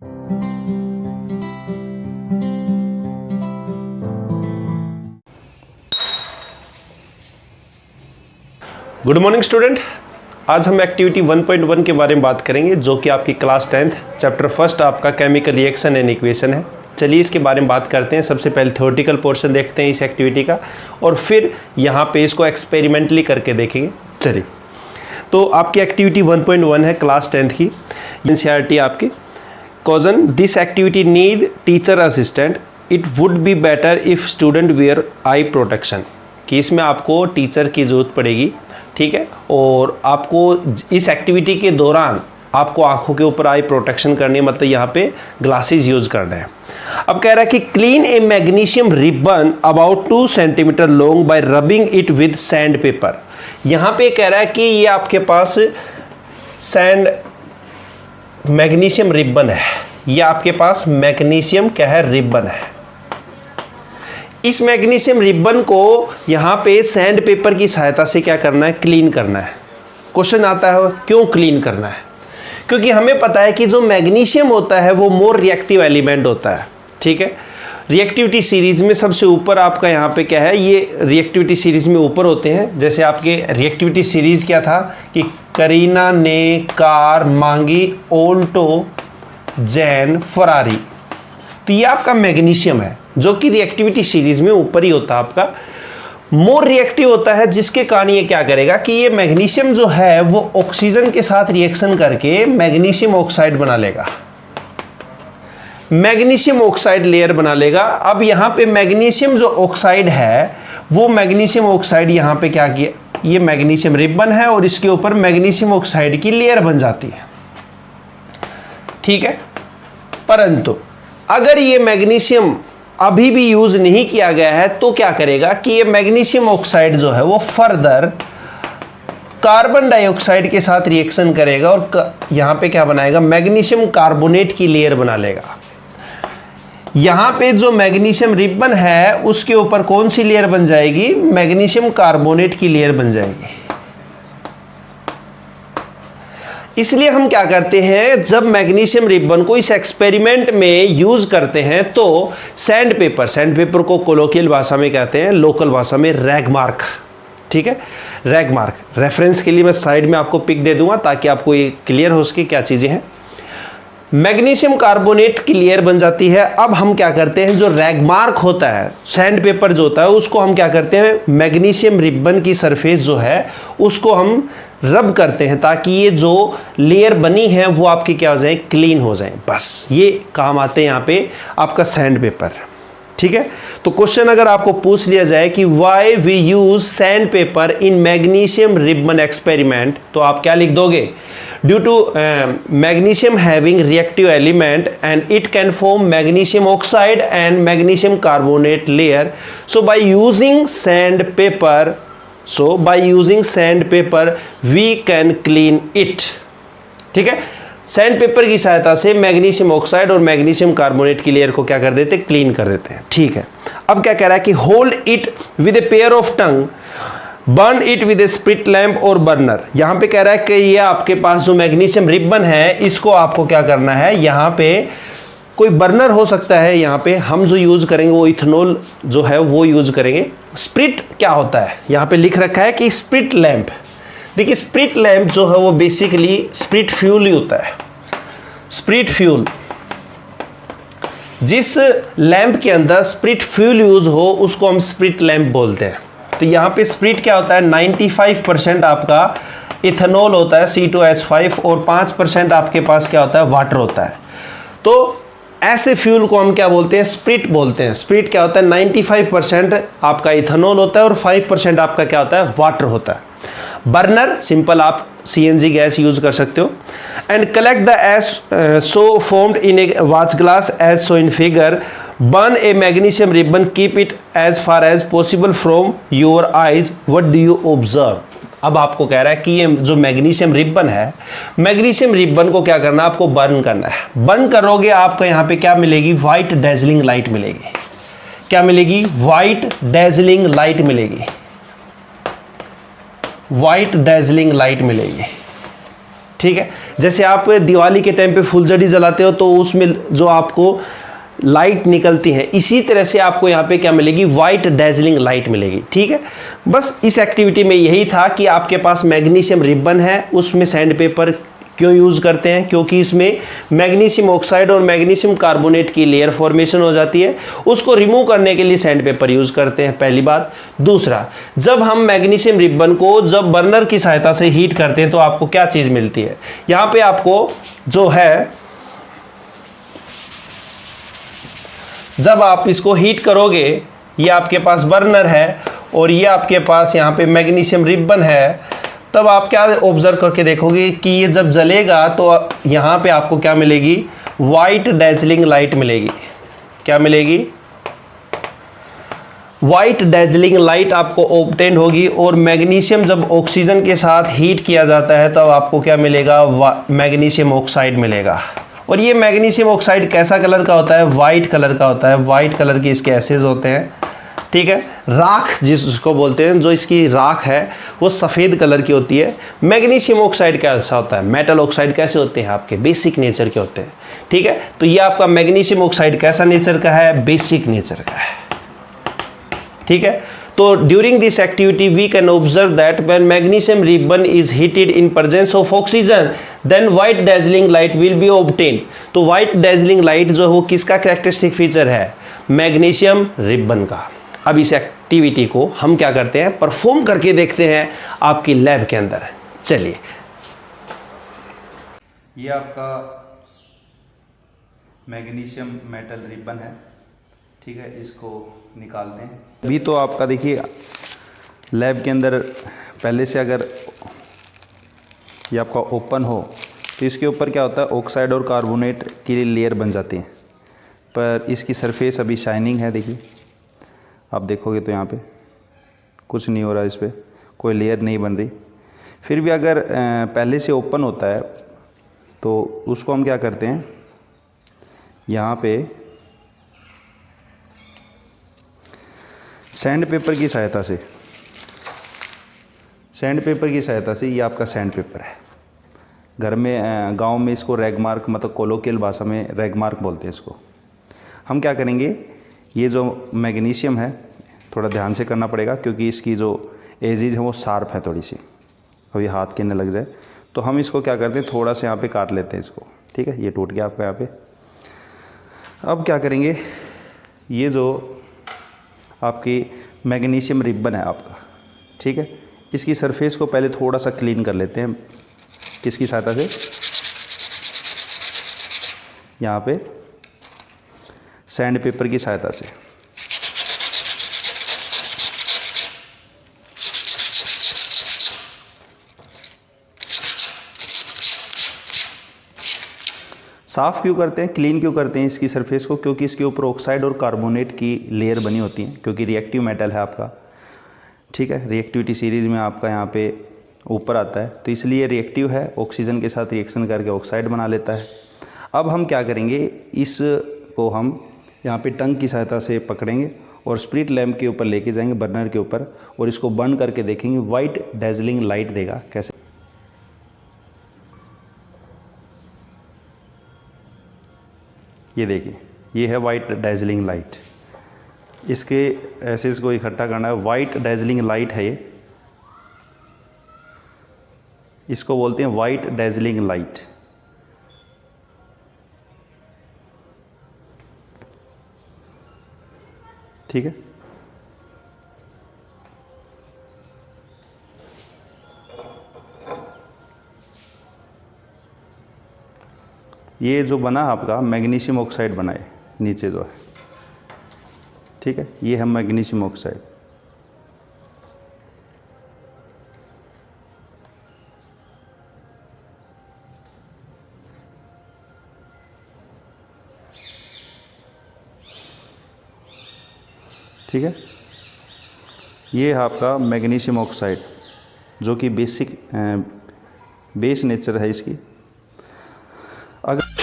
Good morning student. आज हम activity 1.1 के बारे में बात करेंगे, जो कि आपकी क्लास 10th चैप्टर फर्स्ट आपका केमिकल रिएक्शन एंड इक्वेशन है। चलिए इसके बारे में बात करते हैं। सबसे पहले थ्योरेटिकल पोर्शन देखते हैं इस एक्टिविटी का, और फिर यहाँ पे इसको एक्सपेरिमेंटली करके देखेंगे। चलिए, तो आपकी एक्टिविटी 1.1 है क्लास 10th की। एनसीईआरटी आपकी question, this activity need teacher assistant, it would be better if student wear eye protection. कि इसमें आपको टीचर की ज़रूरत पड़ेगी, ठीक है, और आपको इस एक्टिविटी के दौरान आपको आंखों के ऊपर आई प्रोटेक्शन करनी है, मतलब यहाँ पे ग्लासेस यूज़ करना है। अब कह रहा है कि clean A magnesium ribbon about 2 centimetre long bye rubbing it with sand paper. यहाँ पे कह रहा है कि ये आपके पास मैग्नीशियम रिबन है, ये आपके पास मैग्नीशियम क्या है, रिबन है। इस मैग्नीशियम रिबन को यहाँ पे सैंड पेपर की सहायता से क्या करना है, क्लीन करना है। क्वेश्चन आता है क्यों क्लीन करना है? क्योंकि हमें पता है कि जो मैग्नीशियम होता है वो मोर रिएक्टिव एलिमेंट होता है, ठीक है। रिएक्टिविटी सीरीज में सबसे ऊपर आपका यहाँ पे क्या है, ये रिएक्टिविटी सीरीज में ऊपर होते हैं। जैसे आपके रिएक्टिविटी सीरीज क्या था कि करीना ने कार मांगी, ओल्टो, जैन, फरारी। तो ये आपका मैग्नीशियम है जो कि रिएक्टिविटी सीरीज में ऊपर ही होता है, आपका मोर रिएक्टिव होता है, जिसके कारण ये क्या करेगा कि ये मैग्नीशियम जो है वो ऑक्सीजन के साथ रिएक्शन करके मैग्नीशियम ऑक्साइड बना लेगा, मैग्नीशियम ऑक्साइड लेयर बना लेगा। अब यहाँ पे मैग्नीशियम जो ऑक्साइड है वो मैग्नीशियम ऑक्साइड यहाँ पे क्या किया, ये मैग्नीशियम रिबन है और इसके ऊपर मैग्नीशियम ऑक्साइड की लेयर बन जाती है, ठीक है। परंतु अगर ये मैग्नीशियम अभी भी यूज नहीं किया गया है तो क्या करेगा कि ये मैग्नीशियम ऑक्साइड जो है वो फर्दर कार्बन डाइऑक्साइड के साथ रिएक्शन करेगा और यहाँ पे क्या बनाएगा, मैग्नीशियम कार्बोनेट की लेयर बना लेगा। यहाँ पे जो मैग्नीशियम रिबन है उसके ऊपर कौन सी लेयर बन जाएगी, मैग्नीशियम कार्बोनेट की लेयर बन जाएगी। इसलिए हम क्या करते हैं, जब मैग्नीशियम रिबन को इस एक्सपेरिमेंट में यूज करते हैं तो सैंड पेपर को कोलोकियल भाषा में कहते हैं, लोकल भाषा में रैगमार्क, ठीक है। रैगमार्क रेफरेंस के लिए मैं साइड में आपको पिक दे दूंगा ताकि आपको ये क्लियर हो सके क्या चीजें हैं। मैग्नीशियम कार्बोनेट की लेयर बन जाती है। अब हम क्या करते हैं, जो रैगमार्क होता है, सैंड पेपर जो होता है, उसको हम क्या करते हैं, मैग्नीशियम रिबन की सरफेस जो है उसको हम रब करते हैं ताकि ये जो लेयर बनी है वो आपकी क्या हो जाए, क्लीन हो जाए। बस ये काम आते हैं यहाँ पे आपका सैंड पेपर, ठीक है। तो क्वेश्चन अगर आपको पूछ लिया जाए कि why we use sand paper in magnesium ribbon experiment, तो आप क्या लिख दोगे, due to magnesium having reactive element and it can form magnesium oxide and magnesium carbonate layer, so by using sand paper we can clean it, ठीक है। Sand paper की सहायता से मैग्नीशियम ऑक्साइड और मैग्नीशियम कार्बोनेट की layer को क्या कर देते, क्लीन कर देते हैं, ठीक है। अब क्या कह रहा है कि hold it with a pair of tongue, burn it with A spirit lamp और बर्नर। यहां पे कह रहा है कि ये आपके पास जो मैग्नीशियम रिबन है इसको आपको क्या करना है, यहां पे कोई बर्नर हो सकता है, यहाँ पे हम जो यूज करेंगे वो इथेनॉल जो है वो यूज करेंगे। स्प्रिट क्या होता है, यहाँ पे लिख रखा है कि स्प्रिट लैंप। देखिए स्प्रिट लैंप जो है वो बेसिकली स्प्रिट फ्यूल ही होता है। स्प्रिट फ्यूल, जिस लैंप के अंदर स्प्रिट फ्यूल यूज हो उसको हम स्प्रिट लैंप बोलते हैं। तो यहाँ पे स्प्रिट क्या होता है, 95% आपका इथेनॉल होता है C2H5 और 5% आपके पास क्या होता है, वाटर होता है। तो ऐसे फ्यूल को हम क्या बोलते हैं, स्प्रिट बोलते हैं। स्प्रिट क्या होता है, 95% आपका इथेनॉल होता है और 5% आपका क्या होता है, वाटर होता है। बर्नर सिंपल आप CNG गैस यूज कर सकते हो। And collect the ash so formed in a watch glass as shown in figure, burn a magnesium ribbon, keep it as far as possible from your eyes, what do you observe. अब आपको कह रहा है कि ये जो magnesium ribbon है, magnesium ribbon को क्या करना है, आपको बर्न करना है। बर्न करोगे आपको यहाँ पे क्या मिलेगी, व्हाइट डेजलिंग लाइट मिलेगी। क्या मिलेगी, व्हाइट डेजलिंग लाइट मिलेगी, व्हाइट डेजलिंग लाइट मिलेगी। ठीक है, जैसे आप दिवाली के टाइम पे फुलझड़ी जलाते हो तो उसमें जो आपको लाइट निकलती है, इसी तरह से आपको यहाँ पे क्या मिलेगी, वाइट डैजलिंग लाइट मिलेगी। ठीक है, बस इस एक्टिविटी में यही था कि आपके पास मैग्नीशियम रिबन है, उसमें सैंड पेपर क्यों यूज़ करते हैं, क्योंकि इसमें मैग्नीशियम ऑक्साइड और मैग्नीशियम कार्बोनेट की लेयर फॉर्मेशन हो जाती है, उसको रिमूव करने के लिए सैंड पेपर यूज़ करते हैं, पहली बात। दूसरा, जब हम मैग्नीशियम रिबन को जब बर्नर की सहायता से हीट करते हैं तो आपको क्या चीज़ मिलती है, यहाँ पे आपको जो है, जब आप इसको हीट करोगे, ये आपके पास बर्नर है और ये आपके पास यहाँ पे मैग्नीशियम रिबन है, तब आप क्या ऑब्जर्व करके देखोगे कि ये जब जलेगा तो यहाँ पे आपको क्या मिलेगी, वाइट डैजलिंग लाइट मिलेगी। क्या मिलेगी, वाइट डैजलिंग लाइट आपको ऑब्टेन होगी। और मैग्नीशियम जब ऑक्सीजन के साथ हीट किया जाता है तब आपको क्या मिलेगा, मैग्नीशियम ऑक्साइड मिलेगा। और ये मैग्नीशियम ऑक्साइड कैसा कलर का होता है, वाइट कलर का होता है, वाइट कलर के इसके एसेज होते हैं। ठीक है, राख जिसको बोलते हैं, जो इसकी राख है वो सफ़ेद कलर की होती है। मैग्नीशियम ऑक्साइड कैसा होता है, मेटल ऑक्साइड कैसे होते हैं, आपके बेसिक नेचर के होते हैं। ठीक है, तो ये आपका मैग्नीशियम ऑक्साइड कैसा नेचर का है, बेसिक नेचर का है। ठीक है, तो during this activity we can observe that when magnesium ribbon is heated in presence of oxygen then white dazzling light will be obtained. तो व्हाइट डैजलिंग लाइट जो है वो किसका कैरेक्टरिस्टिक फीचर है, मैग्नीशियम रिबन का। अब इस एक्टिविटी को हम क्या करते हैं, परफॉर्म करके देखते हैं आपकी लैब के अंदर। चलिए, ये आपका मैग्नीशियम मेटल रिबन है। ठीक है, इसको निकाल दें। अभी तो आपका देखिए लैब के अंदर पहले से अगर ये आपका ओपन हो तो इसके ऊपर क्या होता है, ऑक्साइड और कार्बोनेट की लेयर बन जाती है, पर इसकी सरफेस अभी शाइनिंग है। देखिए आप देखोगे तो यहाँ पे कुछ नहीं हो रहा, इस पर कोई लेयर नहीं बन रही। फिर भी अगर पहले से ओपन होता है तो उसको हम क्या करते हैं, यहाँ पे सैंड पेपर की सहायता से, ये आपका सैंड पेपर है। घर में गांव में इसको रैग मार्क, मतलब कोलोकियल भाषा में रैग मार्क बोलते हैं इसको। हम क्या करेंगे, ये जो मैग्नीशियम है थोड़ा ध्यान से करना पड़ेगा क्योंकि इसकी जो एजिज है वो शार्प है थोड़ी सी, अभी हाथ के न लग जाए। तो हम इसको क्या करते हैं, थोड़ा सा यहाँ पे काट लेते हैं इसको। ठीक है, ये टूट गया आपका यहाँ पे। अब क्या करेंगे, ये जो आपकी मैग्नीशियम रिबन है आपका, ठीक है, इसकी सरफेस को पहले थोड़ा सा क्लीन कर लेते हैं। किसकी सहायता से, यहाँ पे सैंड पेपर की सहायता से। साफ़ क्यों करते हैं, क्लीन क्यों करते हैं इसकी सरफेस को, क्योंकि इसके ऊपर ऑक्साइड और कार्बोनेट की लेयर बनी होती है, क्योंकि रिएक्टिव मेटल है आपका। ठीक है, रिएक्टिविटी सीरीज़ में आपका यहाँ पे ऊपर आता है, तो इसलिए रिएक्टिव है, ऑक्सीजन के साथ रिएक्शन करके ऑक्साइड बना लेता है। अब हम क्या करेंगे, इसको हम यहाँ पे टंग की सहायता से पकड़ेंगे और स्प्रिट लैम्प के ऊपर लेके जाएंगे, बर्नर के ऊपर, और इसको बर्न करके देखेंगे, वाइट डैजलिंग लाइट देगा। कैसे, ये देखिए, ये है वाइट डैजलिंग लाइट। इसके एसेस को इकट्ठा करना है, वाइट डैजलिंग लाइट है ये, इसको बोलते हैं वाइट डैजलिंग लाइट। ठीक है, ये जो बना आपका मैग्नीशियम ऑक्साइड बना है नीचे जो है। ठीक है, ये है मैग्नीशियम ऑक्साइड। ठीक है, ये है आपका मैग्नीशियम ऑक्साइड जो कि बेसिक बेस नेचर है इसकी। अगर